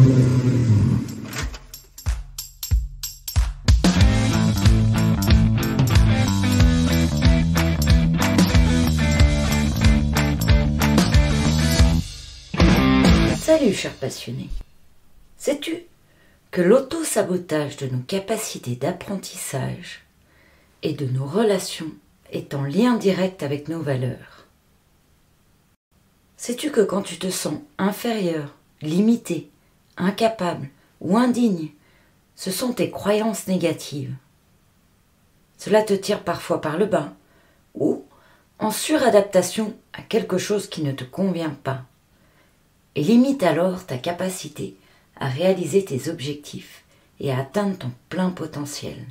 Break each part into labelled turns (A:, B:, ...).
A: Salut chers passionnés. Sais-tu que l'auto-sabotage de nos capacités d'apprentissage et de nos relations est en lien direct avec nos valeurs? Sais-tu que quand tu te sens inférieur, limité, incapable ou indigne, ce sont tes croyances négatives. Cela te tire parfois par le bas ou en suradaptation à quelque chose qui ne te convient pas et limite alors ta capacité à réaliser tes objectifs et à atteindre ton plein potentiel.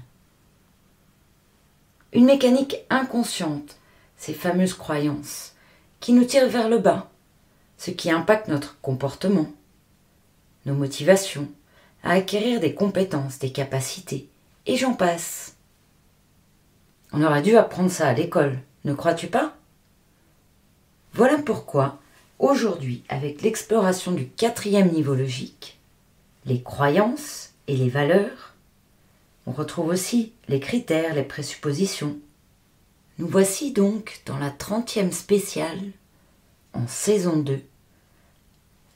A: Une mécanique inconsciente, ces fameuses croyances, qui nous tirent vers le bas, ce qui impacte notre comportement, nos motivations, à acquérir des compétences, des capacités, et j'en passe. On aurait dû apprendre ça à l'école, ne crois-tu pas? Voilà pourquoi, aujourd'hui, avec l'exploration du 4e niveau logique, les croyances et les valeurs, on retrouve aussi les critères, les présuppositions. Nous voici donc dans la 30e spéciale, en saison 2,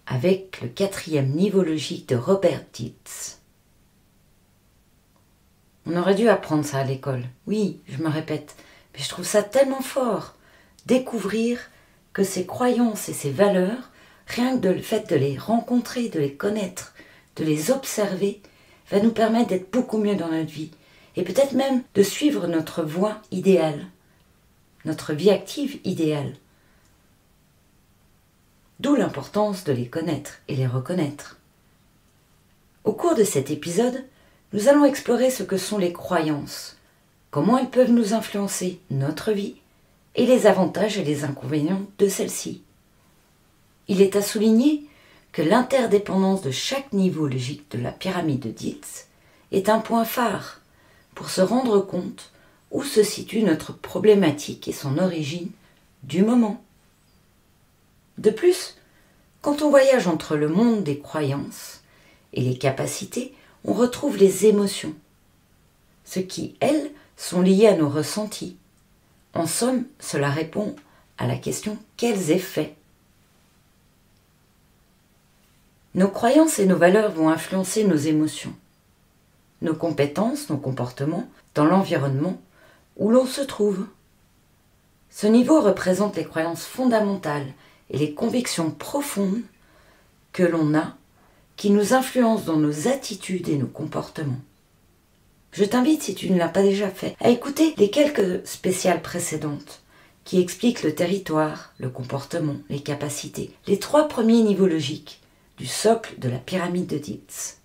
A: avec le 4e niveau logique de Robert Dietz. On aurait dû apprendre ça à l'école. Oui, je me répète, mais je trouve ça tellement fort, découvrir que ces croyances et ces valeurs, rien que le fait de les rencontrer, de les connaître, de les observer, va nous permettre d'être beaucoup mieux dans notre vie et peut-être même de suivre notre voie idéale, notre vie active idéale. D'où l'importance de les connaître et les reconnaître. Au cours de cet épisode, nous allons explorer ce que sont les croyances, comment elles peuvent nous influencer notre vie et les avantages et les inconvénients de celles-ci. Il est à souligner que l'interdépendance de chaque niveau logique de la pyramide de Dietz est un point phare pour se rendre compte où se situe notre problématique et son origine du moment. De plus, quand on voyage entre le monde des croyances et les capacités, on retrouve les émotions, ce qui, elles, sont liées à nos ressentis. En somme, cela répond à la question « quels effets ?» Nos croyances et nos valeurs vont influencer nos émotions, nos compétences, nos comportements dans l'environnement où l'on se trouve. Ce niveau représente les croyances fondamentales et les convictions profondes que l'on a qui nous influencent dans nos attitudes et nos comportements. Je t'invite, si tu ne l'as pas déjà fait, à écouter les quelques spéciales précédentes qui expliquent le territoire, le comportement, les capacités, les 3 premiers niveaux logiques du socle de la pyramide de Dietz.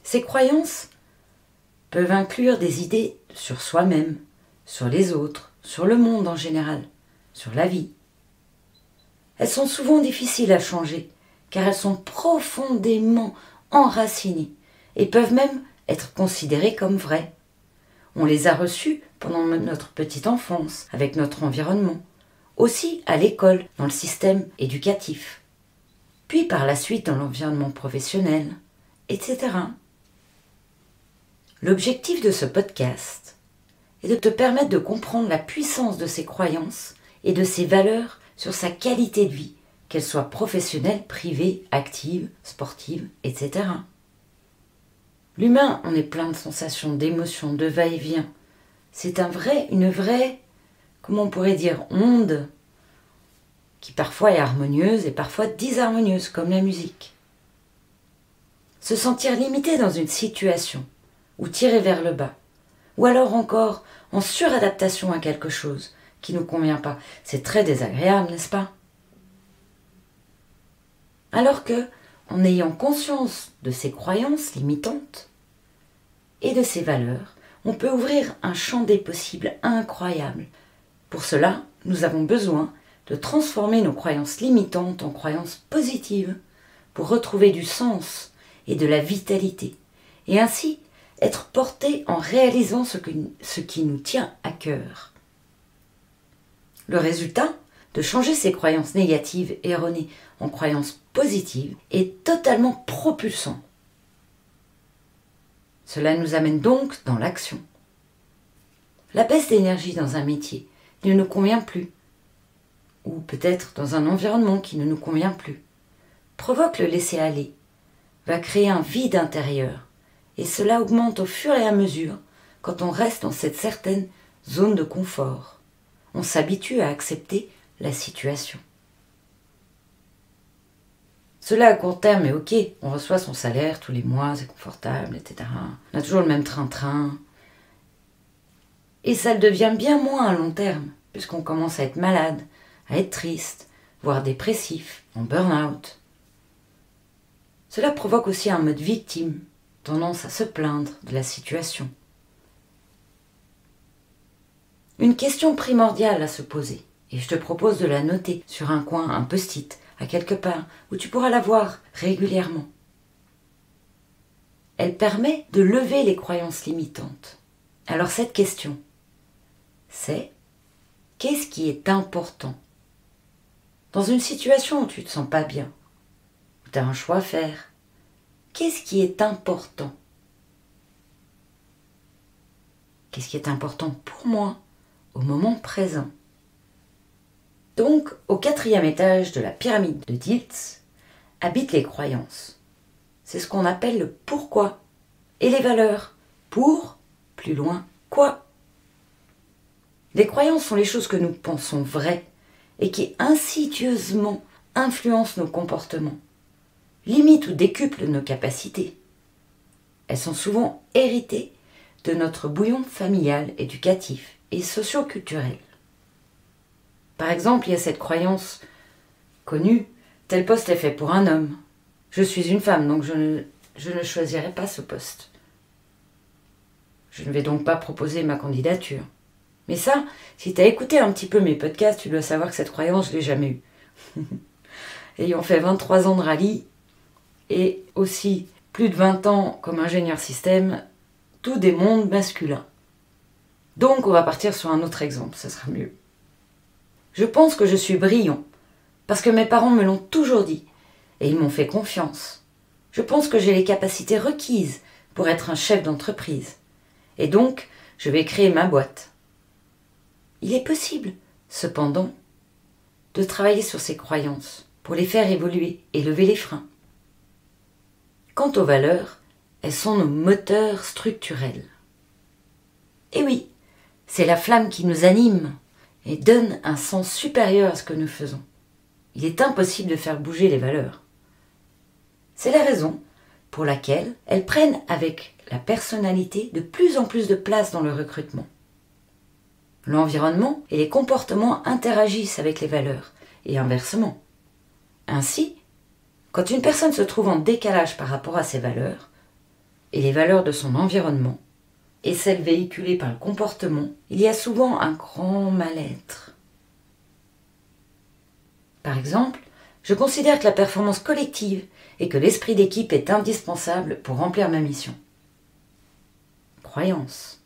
A: Ces croyances peuvent inclure des idées sur soi-même, sur les autres, sur le monde en général, sur la vie. Elles sont souvent difficiles à changer, car elles sont profondément enracinées et peuvent même être considérées comme vraies. On les a reçues pendant notre petite enfance, avec notre environnement, aussi à l'école, dans le système éducatif, puis par la suite dans l'environnement professionnel, etc. L'objectif de ce podcast est de te permettre de comprendre la puissance de ces croyances et de ces valeurs sur sa qualité de vie, qu'elle soit professionnelle, privée, active, sportive, etc. L'humain, on est plein de sensations, d'émotions, de va-et-vient. C'est une vraie, comment on pourrait dire, onde qui parfois est harmonieuse et parfois disharmonieuse, comme la musique. Se sentir limité dans une situation ou tiré vers le bas, ou alors encore en suradaptation à quelque chose qui ne nous convient pas, c'est très désagréable, n'est-ce pas? Alors que, en ayant conscience de ces croyances limitantes et de ces valeurs, on peut ouvrir un champ des possibles incroyable. Pour cela, nous avons besoin de transformer nos croyances limitantes en croyances positives pour retrouver du sens et de la vitalité, et ainsi être portés en réalisant ce qui nous tient à cœur. Le résultat, de changer ses croyances négatives et erronées en croyances positives est totalement propulsant. Cela nous amène donc dans l'action. La baisse d'énergie dans un métier ne nous convient plus, ou peut-être dans un environnement qui ne nous convient plus, provoque le laisser-aller, va créer un vide intérieur, et cela augmente au fur et à mesure quand on reste dans cette certaine zone de confort. On s'habitue à accepter la situation. Cela à court terme est ok, on reçoit son salaire tous les mois, c'est confortable, etc. On a toujours le même train-train. Et ça le devient bien moins à long terme, puisqu'on commence à être malade, à être triste, voire dépressif, en burn-out. Cela provoque aussi un mode victime, tendance à se plaindre de la situation. Une question primordiale à se poser, et je te propose de la noter sur un coin, un post-it, à quelque part, où tu pourras la voir régulièrement. Elle permet de lever les croyances limitantes. Alors cette question, c'est qu'est-ce qui est important? Dans une situation où tu ne te sens pas bien, où tu as un choix à faire, qu'est-ce qui est important? Qu'est-ce qui est important pour moi au moment présent? Donc, au 4e étage de la pyramide de Diels, habitent les croyances. C'est ce qu'on appelle le pourquoi. Et les valeurs. Pour, plus loin, quoi? Les croyances sont les choses que nous pensons vraies et qui insidieusement influencent nos comportements, limitent ou décuplent nos capacités. Elles sont souvent héritées de notre bouillon familial, éducatif et socio-culturel. Par exemple, il y a cette croyance connue, tel poste est fait pour un homme. Je suis une femme, donc je ne choisirai pas ce poste. Je ne vais donc pas proposer ma candidature. Mais ça, si tu as écouté un petit peu mes podcasts, tu dois savoir que cette croyance, je ne l'ai jamais eue. Ayant fait 23 ans de rallye et aussi plus de 20 ans comme ingénieur système, tout des mondes masculins. Donc on va partir sur un autre exemple, ça sera mieux. Je pense que je suis brillant, parce que mes parents me l'ont toujours dit, et ils m'ont fait confiance. Je pense que j'ai les capacités requises pour être un chef d'entreprise, et donc je vais créer ma boîte. Il est possible, cependant, de travailler sur ces croyances, pour les faire évoluer et lever les freins. Quant aux valeurs, elles sont nos moteurs structurels. Et oui, c'est la flamme qui nous anime et donne un sens supérieur à ce que nous faisons. Il est impossible de faire bouger les valeurs. C'est la raison pour laquelle elles prennent avec la personnalité de plus en plus de place dans le recrutement. L'environnement et les comportements interagissent avec les valeurs et inversement. Ainsi, quand une personne se trouve en décalage par rapport à ses valeurs et les valeurs de son environnement, et celles véhiculées par le comportement, il y a souvent un grand mal-être. Par exemple, je considère que la performance collective et que l'esprit d'équipe est indispensable pour remplir ma mission. Croyance.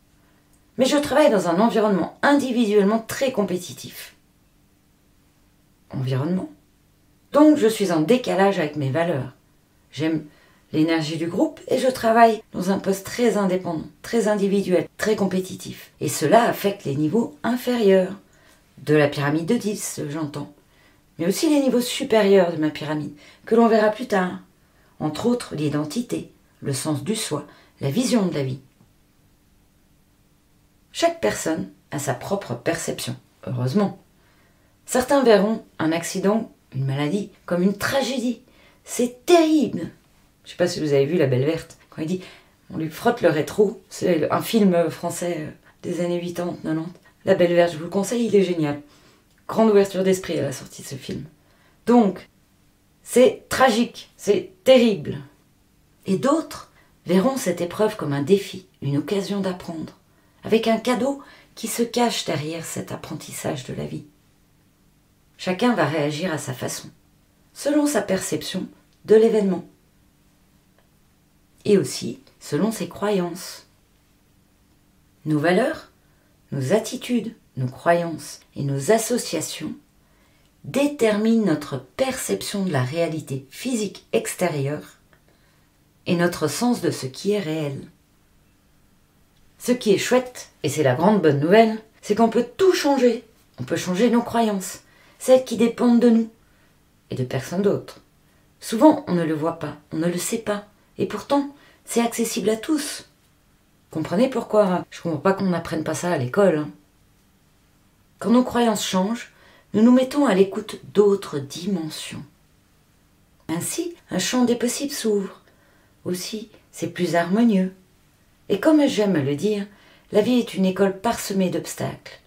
A: Mais je travaille dans un environnement individuellement très compétitif. Environnement. Donc je suis en décalage avec mes valeurs. J'aime l'énergie du groupe et je travaille dans un poste très indépendant, très individuel, très compétitif. Et cela affecte les niveaux inférieurs de la pyramide de 10, j'entends. Mais aussi les niveaux supérieurs de ma pyramide, que l'on verra plus tard. Entre autres, l'identité, le sens du soi, la vision de la vie. Chaque personne a sa propre perception, heureusement. Certains verront un accident, une maladie, comme une tragédie. C'est terrible. Je ne sais pas si vous avez vu La Belle Verte, quand il dit on lui frotte le rétro. C'est un film français des années 80, 90. La Belle Verte, je vous le conseille, il est génial. Grande ouverture d'esprit à la sortie de ce film. Donc, c'est tragique, c'est terrible. Et d'autres verront cette épreuve comme un défi, une occasion d'apprendre, avec un cadeau qui se cache derrière cet apprentissage de la vie. Chacun va réagir à sa façon, selon sa perception de l'événement. Et aussi selon ses croyances. Nos valeurs, nos attitudes, nos croyances et nos associations déterminent notre perception de la réalité physique extérieure et notre sens de ce qui est réel. Ce qui est chouette, et c'est la grande bonne nouvelle, c'est qu'on peut tout changer. On peut changer nos croyances, celles qui dépendent de nous et de personne d'autre. Souvent, on ne le voit pas, on ne le sait pas, et pourtant, c'est accessible à tous. Comprenez pourquoi je ne comprends pas qu'on n'apprenne pas ça à l'école. Hein. Quand nos croyances changent, nous nous mettons à l'écoute d'autres dimensions. Ainsi, un champ des possibles s'ouvre. Aussi, c'est plus harmonieux. Et comme j'aime le dire, la vie est une école parsemée d'obstacles.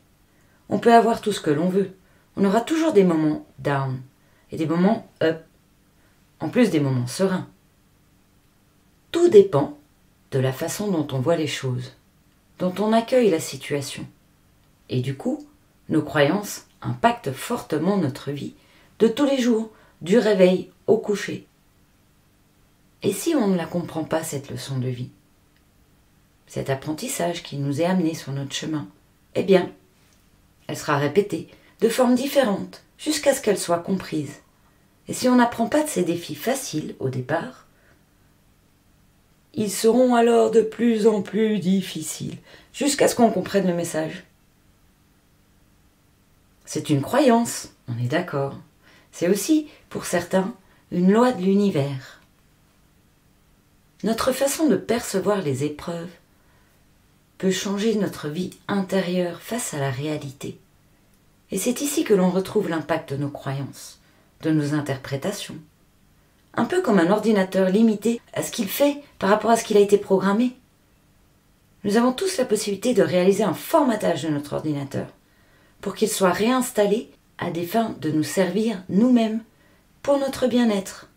A: On peut avoir tout ce que l'on veut. On aura toujours des moments down et des moments up, en plus des moments sereins. Tout dépend de la façon dont on voit les choses, dont on accueille la situation. Et du coup, nos croyances impactent fortement notre vie de tous les jours, du réveil au coucher. Et si on ne la comprend pas, cette leçon de vie, cet apprentissage qui nous est amené sur notre chemin, eh bien, elle sera répétée de formes différentes jusqu'à ce qu'elle soit comprise. Et si on n'apprend pas de ces défis faciles au départ, ils seront alors de plus en plus difficiles jusqu'à ce qu'on comprenne le message. C'est une croyance, on est d'accord. C'est aussi, pour certains, une loi de l'univers. Notre façon de percevoir les épreuves peut changer notre vie intérieure face à la réalité. Et c'est ici que l'on retrouve l'impact de nos croyances, de nos interprétations. Un peu comme un ordinateur limité à ce qu'il fait par rapport à ce qu'il a été programmé. Nous avons tous la possibilité de réaliser un formatage de notre ordinateur pour qu'il soit réinstallé à des fins de nous servir nous-mêmes pour notre bien-être.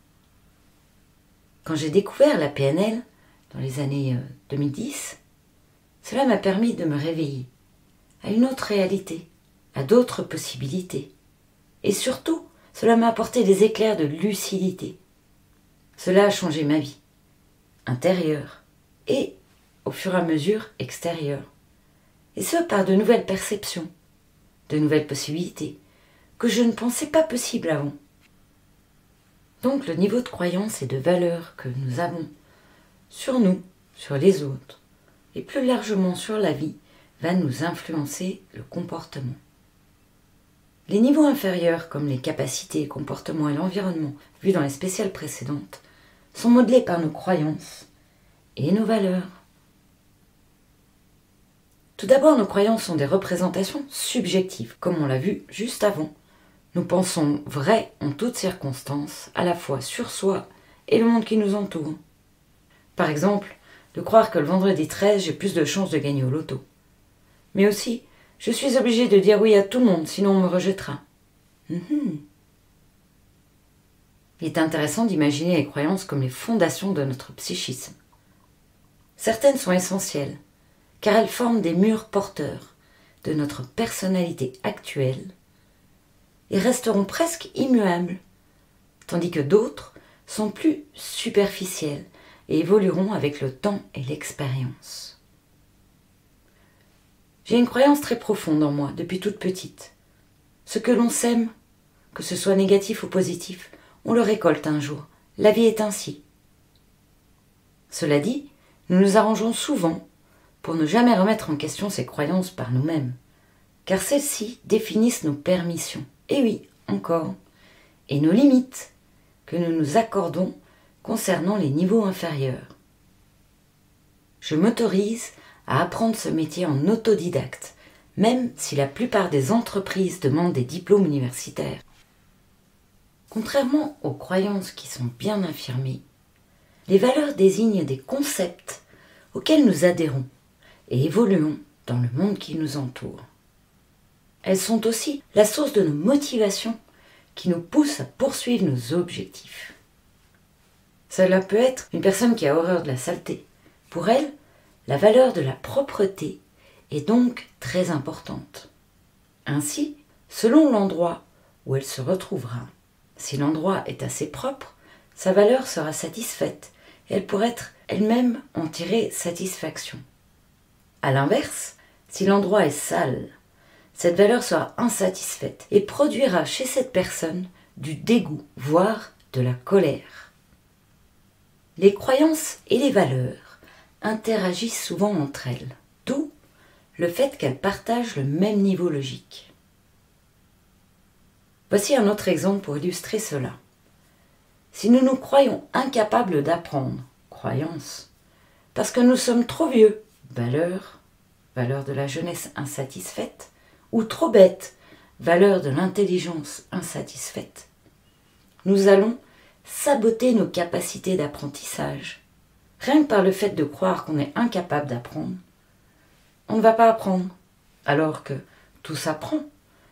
A: Quand j'ai découvert la PNL dans les années 2010, cela m'a permis de me réveiller à une autre réalité, à d'autres possibilités. Et surtout, cela m'a apporté des éclairs de lucidité. Cela a changé ma vie, intérieure et, au fur et à mesure, extérieure. Et ce, par de nouvelles perceptions, de nouvelles possibilités, que je ne pensais pas possibles avant. Donc le niveau de croyance et de valeur que nous avons sur nous, sur les autres, et plus largement sur la vie, va nous influencer le comportement. Les niveaux inférieurs, comme les capacités, comportements et l'environnement, vus dans les spéciales précédentes, sont modelés par nos croyances et nos valeurs. Tout d'abord, nos croyances sont des représentations subjectives, comme on l'a vu juste avant. Nous pensons vrai en toutes circonstances, à la fois sur soi et le monde qui nous entoure. Par exemple, de croire que le vendredi 13, j'ai plus de chances de gagner au loto. Mais aussi, je suis obligée de dire oui à tout le monde, sinon on me rejettera. Il est intéressant d'imaginer les croyances comme les fondations de notre psychisme. Certaines sont essentielles, car elles forment des murs porteurs de notre personnalité actuelle et resteront presque immuables, tandis que d'autres sont plus superficielles et évolueront avec le temps et l'expérience. J'ai une croyance très profonde en moi depuis toute petite. Ce que l'on sème, que ce soit négatif ou positif, on le récolte un jour. La vie est ainsi. Cela dit, nous nous arrangeons souvent pour ne jamais remettre en question ces croyances par nous-mêmes, car celles-ci définissent nos permissions, et oui, encore, et nos limites que nous nous accordons concernant les niveaux inférieurs. Je m'autorise à apprendre ce métier en autodidacte, même si la plupart des entreprises demandent des diplômes universitaires. Contrairement aux croyances qui sont bien affirmées, les valeurs désignent des concepts auxquels nous adhérons et évoluons dans le monde qui nous entoure. Elles sont aussi la source de nos motivations qui nous poussent à poursuivre nos objectifs. Cela peut être une personne qui a horreur de la saleté. Pour elle, la valeur de la propreté est donc très importante. Ainsi, selon l'endroit où elle se retrouvera, si l'endroit est assez propre, sa valeur sera satisfaite et elle pourrait être elle-même en tirer satisfaction. A l'inverse, si l'endroit est sale, cette valeur sera insatisfaite et produira chez cette personne du dégoût, voire de la colère. Les croyances et les valeurs interagissent souvent entre elles, d'où le fait qu'elles partagent le même niveau logique. Voici un autre exemple pour illustrer cela. Si nous nous croyons incapables d'apprendre, croyance, parce que nous sommes trop vieux, valeur de la jeunesse insatisfaite, ou trop bêtes, valeur de l'intelligence insatisfaite, nous allons saboter nos capacités d'apprentissage. Rien que par le fait de croire qu'on est incapable d'apprendre, on ne va pas apprendre, alors que tout s'apprend.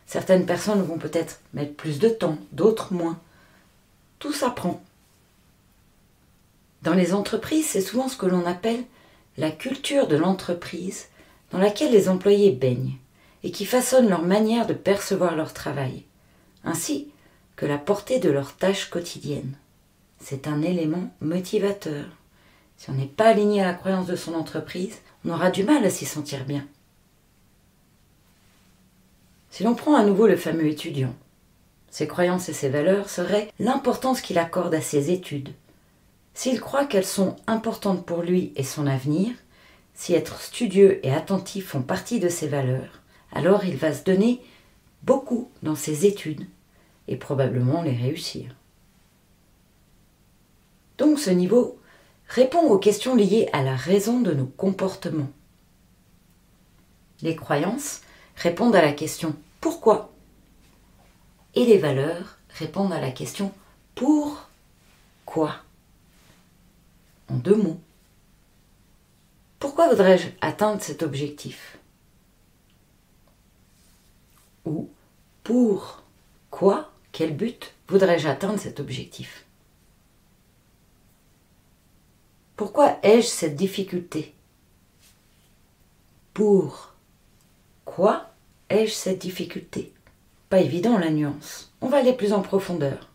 A: Certaines personnes vont peut-être mettre plus de temps, d'autres moins. Tout s'apprend. Dans les entreprises, c'est souvent ce que l'on appelle la culture de l'entreprise dans laquelle les employés baignent et qui façonne leur manière de percevoir leur travail, ainsi que la portée de leurs tâches quotidiennes. C'est un élément motivateur. Si on n'est pas aligné à la croyance de son entreprise, on aura du mal à s'y sentir bien. Si l'on prend à nouveau le fameux étudiant, ses croyances et ses valeurs seraient l'importance qu'il accorde à ses études. S'il croit qu'elles sont importantes pour lui et son avenir, si être studieux et attentif font partie de ses valeurs, alors il va se donner beaucoup dans ses études et probablement les réussir. Donc ce niveau répond aux questions liées à la raison de nos comportements. Les croyances répondent à la question « pourquoi ?» et les valeurs répondent à la question « pour quoi ?» En 2 mots. Pourquoi voudrais-je atteindre cet objectif? Ou pour quoi, quel but voudrais-je atteindre cet objectif? Pourquoi ai-je cette difficulté? Pour quoi ai-je cette difficulté? Pas évident la nuance. On va aller plus en profondeur.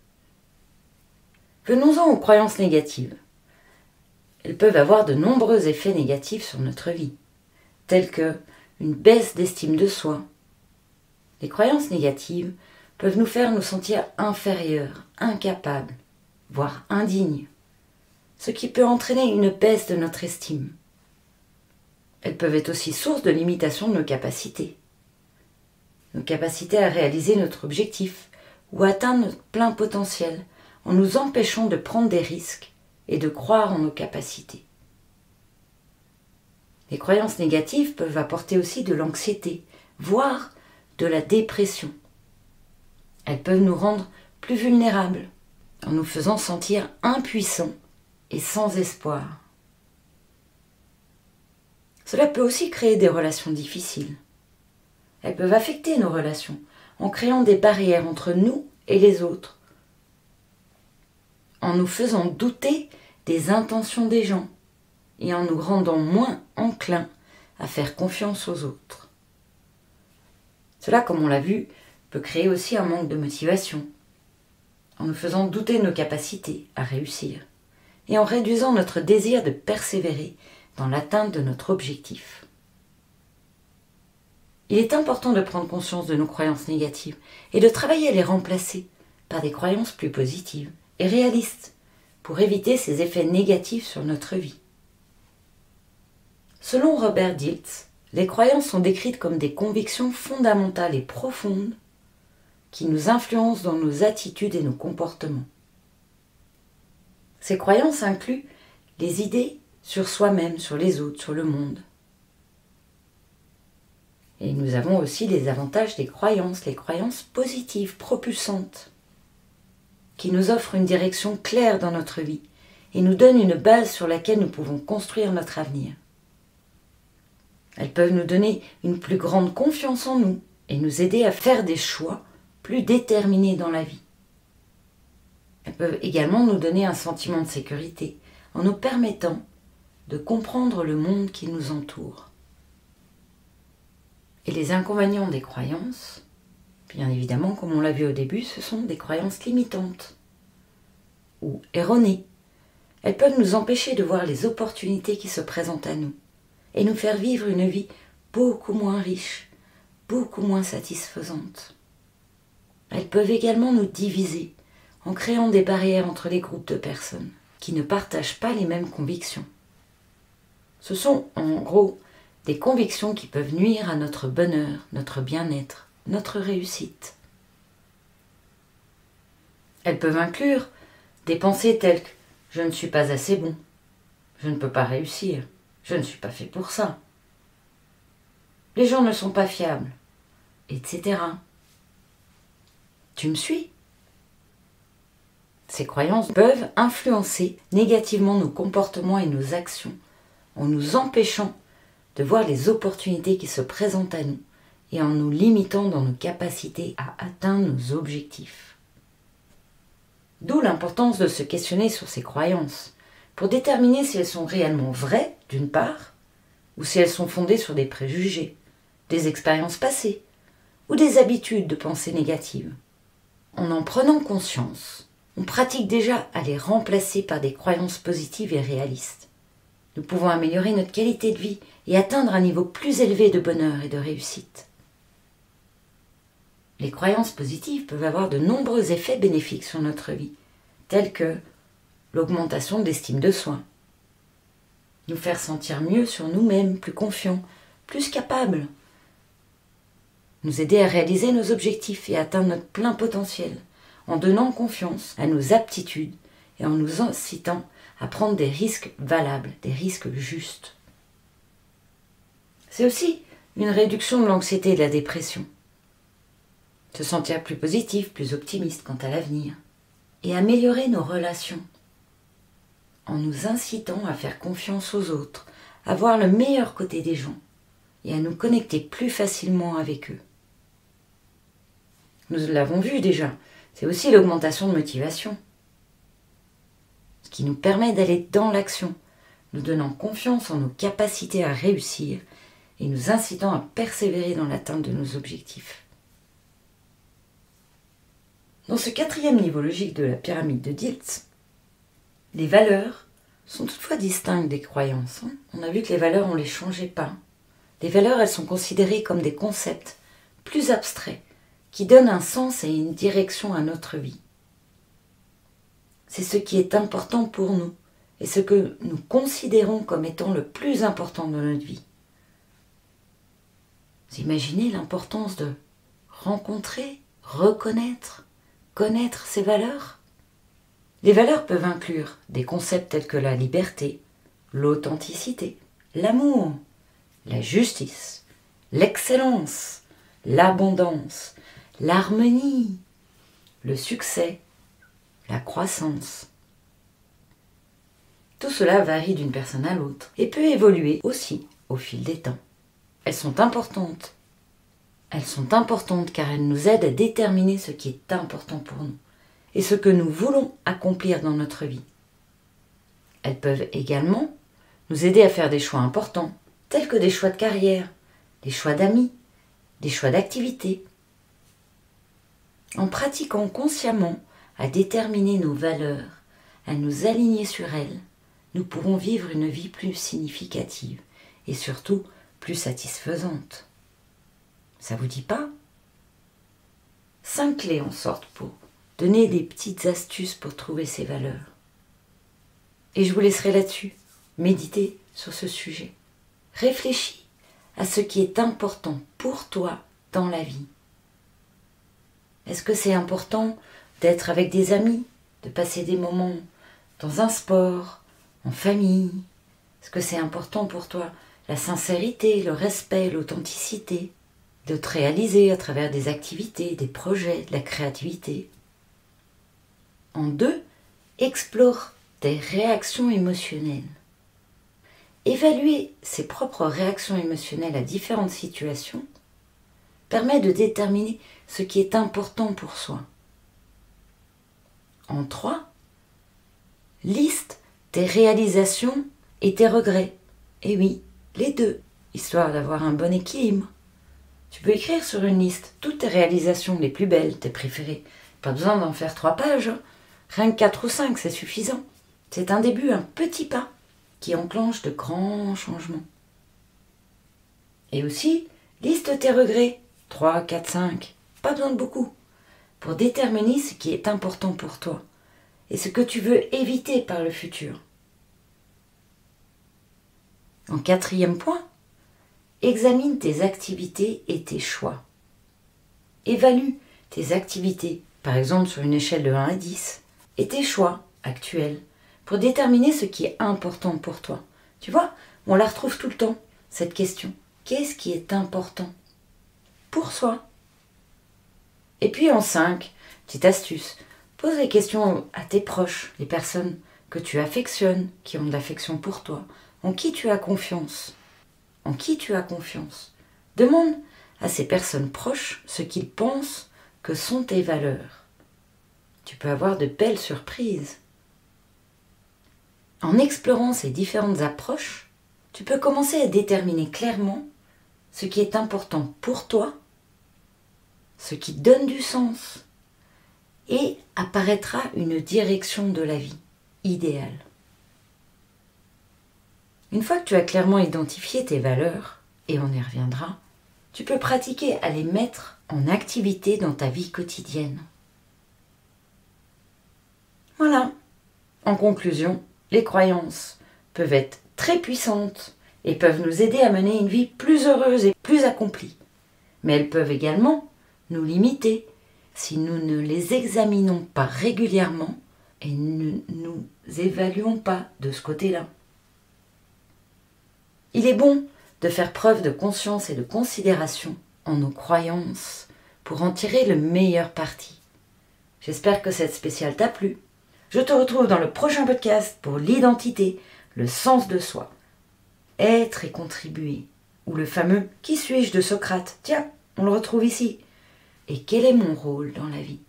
A: Venons-en aux croyances négatives. Elles peuvent avoir de nombreux effets négatifs sur notre vie, tels que une baisse d'estime de soi. Les croyances négatives peuvent nous faire nous sentir inférieurs, incapables, voire indignes, ce qui peut entraîner une baisse de notre estime. Elles peuvent être aussi source de limitation de nos capacités à réaliser notre objectif ou atteindre notre plein potentiel en nous empêchant de prendre des risques et de croire en nos capacités. Les croyances négatives peuvent apporter aussi de l'anxiété, voire de la dépression. Elles peuvent nous rendre plus vulnérables, en nous faisant sentir impuissants et sans espoir. Cela peut aussi créer des relations difficiles. Elles peuvent affecter nos relations, en créant des barrières entre nous et les autres, en nous faisant douter des intentions des gens et en nous rendant moins enclins à faire confiance aux autres. Cela, comme on l'a vu, peut créer aussi un manque de motivation, en nous faisant douter de nos capacités à réussir et en réduisant notre désir de persévérer dans l'atteinte de notre objectif. Il est important de prendre conscience de nos croyances négatives et de travailler à les remplacer par des croyances plus positives et réalistes pour éviter ces effets négatifs sur notre vie. Selon Robert Dilts, les croyances sont décrites comme des convictions fondamentales et profondes qui nous influencent dans nos attitudes et nos comportements. Ces croyances incluent les idées sur soi-même, sur les autres, sur le monde. Et nous avons aussi les avantages des croyances, les croyances positives, propulsantes, qui nous offrent une direction claire dans notre vie et nous donnent une base sur laquelle nous pouvons construire notre avenir. Elles peuvent nous donner une plus grande confiance en nous et nous aider à faire des choix plus déterminés dans la vie. Elles peuvent également nous donner un sentiment de sécurité en nous permettant de comprendre le monde qui nous entoure. Et les inconvénients des croyances, bien évidemment, comme on l'a vu au début, ce sont des croyances limitantes ou erronées. Elles peuvent nous empêcher de voir les opportunités qui se présentent à nous et nous faire vivre une vie beaucoup moins riche, beaucoup moins satisfaisantes. Elles peuvent également nous diviser en créant des barrières entre les groupes de personnes qui ne partagent pas les mêmes convictions. Ce sont en gros des convictions qui peuvent nuire à notre bonheur, notre bien-être, notre réussite. Elles peuvent inclure des pensées telles que « je ne suis pas assez bon »,« je ne peux pas réussir »,« je ne suis pas fait pour ça »,« les gens ne sont pas fiables », etc. Tu me suis ? Ces croyances peuvent influencer négativement nos comportements et nos actions en nous empêchant de voir les opportunités qui se présentent à nous et en nous limitant dans nos capacités à atteindre nos objectifs. D'où l'importance de se questionner sur ces croyances pour déterminer si elles sont réellement vraies, d'une part, ou si elles sont fondées sur des préjugés, des expériences passées ou des habitudes de pensée négatives. En prenant conscience, on pratique déjà à les remplacer par des croyances positives et réalistes. Nous pouvons améliorer notre qualité de vie et atteindre un niveau plus élevé de bonheur et de réussite. Les croyances positives peuvent avoir de nombreux effets bénéfiques sur notre vie, tels que l'augmentation de l'estime de soi, nous faire sentir mieux sur nous-mêmes, plus confiants, plus capables, nous aider à réaliser nos objectifs et atteindre notre plein potentiel, en donnant confiance à nos aptitudes et en nous incitant à prendre des risques valables, des risques justes. C'est aussi une réduction de l'anxiété et de la dépression. Se sentir plus positif, plus optimiste quant à l'avenir. Et améliorer nos relations en nous incitant à faire confiance aux autres, à voir le meilleur côté des gens et à nous connecter plus facilement avec eux. Nous l'avons vu déjà, c'est aussi l'augmentation de motivation, ce qui nous permet d'aller dans l'action, nous donnant confiance en nos capacités à réussir et nous incitant à persévérer dans l'atteinte de nos objectifs. Dans ce 4e niveau logique de la pyramide de Diels, les valeurs sont toutefois distinctes des croyances. On a vu que les valeurs, on ne les changeait pas. Les valeurs, elles sont considérées comme des concepts plus abstraits qui donnent un sens et une direction à notre vie. C'est ce qui est important pour nous et ce que nous considérons comme étant le plus important dans notre vie. Vous imaginez l'importance de rencontrer, reconnaître, connaître ces valeurs ? Les valeurs peuvent inclure des concepts tels que la liberté, l'authenticité, l'amour, la justice, l'excellence, l'abondance, l'harmonie, le succès, la croissance. Tout cela varie d'une personne à l'autre et peut évoluer aussi au fil des temps. Elles sont importantes. Elles sont importantes car elles nous aident à déterminer ce qui est important pour nous et ce que nous voulons accomplir dans notre vie. Elles peuvent également nous aider à faire des choix importants, tels que des choix de carrière, des choix d'amis, des choix d'activités. En pratiquant consciemment à déterminer nos valeurs, à nous aligner sur elles, nous pourrons vivre une vie plus significative et surtout plus satisfaisante. Ça vous dit pas ? 5 clés en sortent pour donner des petites astuces pour trouver ces valeurs. Et je vous laisserai là-dessus, méditer sur ce sujet. Réfléchis à ce qui est important pour toi dans la vie. Est-ce que c'est important d'être avec des amis, de passer des moments dans un sport, en famille ? Est-ce que c'est important pour toi la sincérité, le respect, l'authenticité, de te réaliser à travers des activités, des projets, de la créativité ? En 2, explore tes réactions émotionnelles. Évaluer ses propres réactions émotionnelles à différentes situations permet de déterminer ce qui est important pour soi. En 3, liste tes réalisations et tes regrets. Et oui, les deux, histoire d'avoir un bon équilibre. Tu peux écrire sur une liste toutes tes réalisations les plus belles, tes préférées. Pas besoin d'en faire 3 pages, rien que 4 ou 5, c'est suffisant. C'est un début, un petit pas qui enclenche de grands changements. Et aussi, liste tes regrets 3, 4, 5, pas besoin de beaucoup, pour déterminer ce qui est important pour toi et ce que tu veux éviter par le futur. En 4e point, examine tes activités et tes choix. Évalue tes activités, par exemple sur une échelle de 1 à 10, et tes choix actuels pour déterminer ce qui est important pour toi. Tu vois, on la retrouve tout le temps, cette question. Qu'est-ce qui est important pour soi? Et puis en 5, petite astuce, pose les questions à tes proches, les personnes que tu affectionnes, qui ont de l'affection pour toi, en qui tu as confiance. En qui tu as confiance. Demande à ces personnes proches ce qu'ils pensent que sont tes valeurs. Tu peux avoir de belles surprises. En explorant ces différentes approches, tu peux commencer à déterminer clairement ce qui est important pour toi, ce qui donne du sens, et apparaîtra une direction de la vie idéale. Une fois que tu as clairement identifié tes valeurs, et on y reviendra, tu peux pratiquer à les mettre en activité dans ta vie quotidienne. Voilà. En conclusion, les croyances peuvent être très puissantes et peuvent nous aider à mener une vie plus heureuse et plus accomplie. Mais elles peuvent également nous limiter si nous ne les examinons pas régulièrement et ne nous évaluons pas de ce côté-là. Il est bon de faire preuve de conscience et de considération en nos croyances pour en tirer le meilleur parti. J'espère que cette spéciale t'a plu. Je te retrouve dans le prochain podcast pour l'identité, le sens de soi, être et contribuer, ou le fameux « Qui suis-je » de Socrate. Tiens, on le retrouve ici. Et quel est mon rôle dans la vie?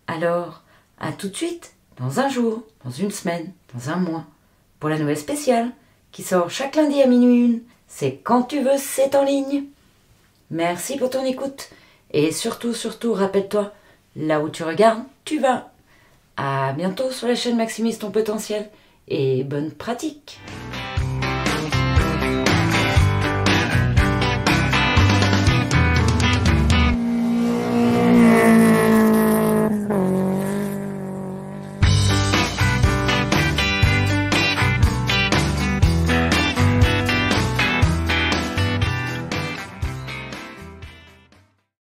A: Alors, à tout de suite, dans un jour, dans une semaine, dans un mois, pour la nouvelle spéciale qui sort chaque lundi à minuit 1. C'est quand tu veux, c'est en ligne. Merci pour ton écoute. Et surtout, rappelle-toi, là où tu regardes, tu vas. À bientôt sur la chaîne Maximise ton potentiel et bonne pratique.